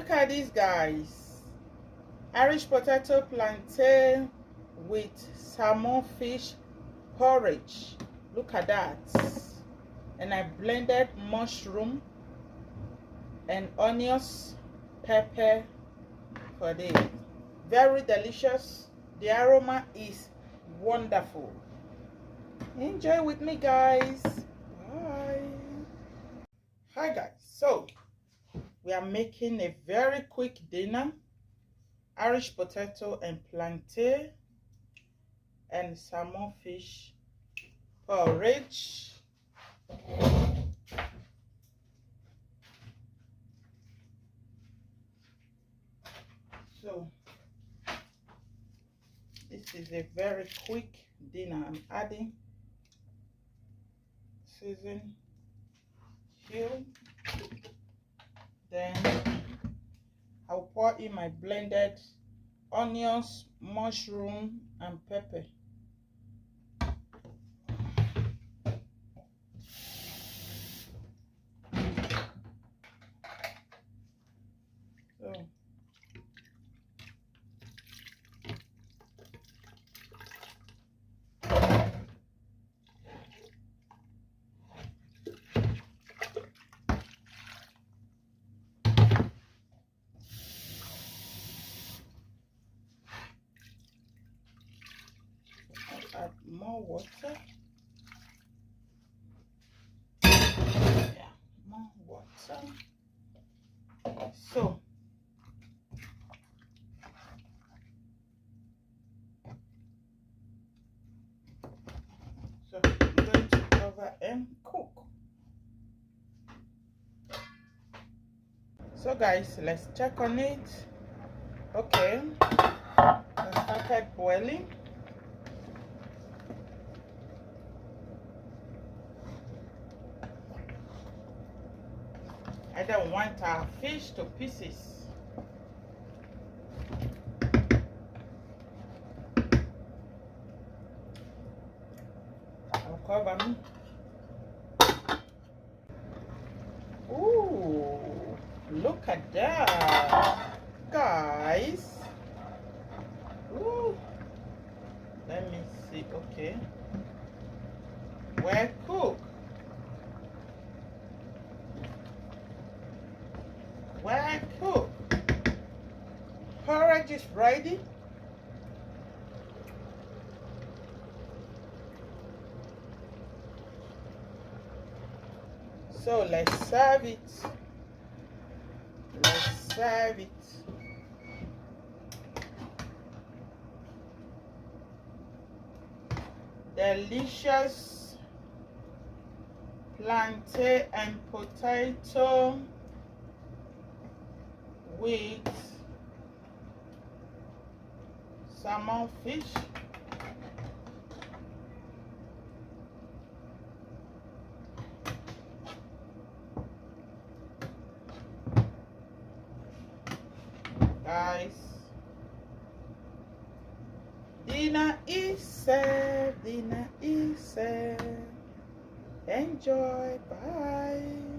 Look at these guys. Irish potato plantain with salmon fish porridge. Look at that. And I blended mushroom and onions, pepper for this. Very delicious. The aroma is wonderful. Enjoy with me, guys. Bye. Hi guys, so we are making a very quick dinner. Irish potato and plantain and salmon fish porridge. So this is a very quick dinner. I'm adding season cube, then I'll pour in my blended onions, mushroom and pepper. So add more water. Yeah, more water. So I'm going to cover and cook. So guys, let's check on it. Okay, it started boiling. I don't want our fish to pieces. I'll cover me. Ooh, look at that, guys. Ooh, let me see. Okay, well cooked. Well cooked. Porridge is ready. So let's serve it. Let's serve it. Delicious plantain and potato with salmon fish. Guys, dinner is served. Dinner is served. Enjoy. Bye.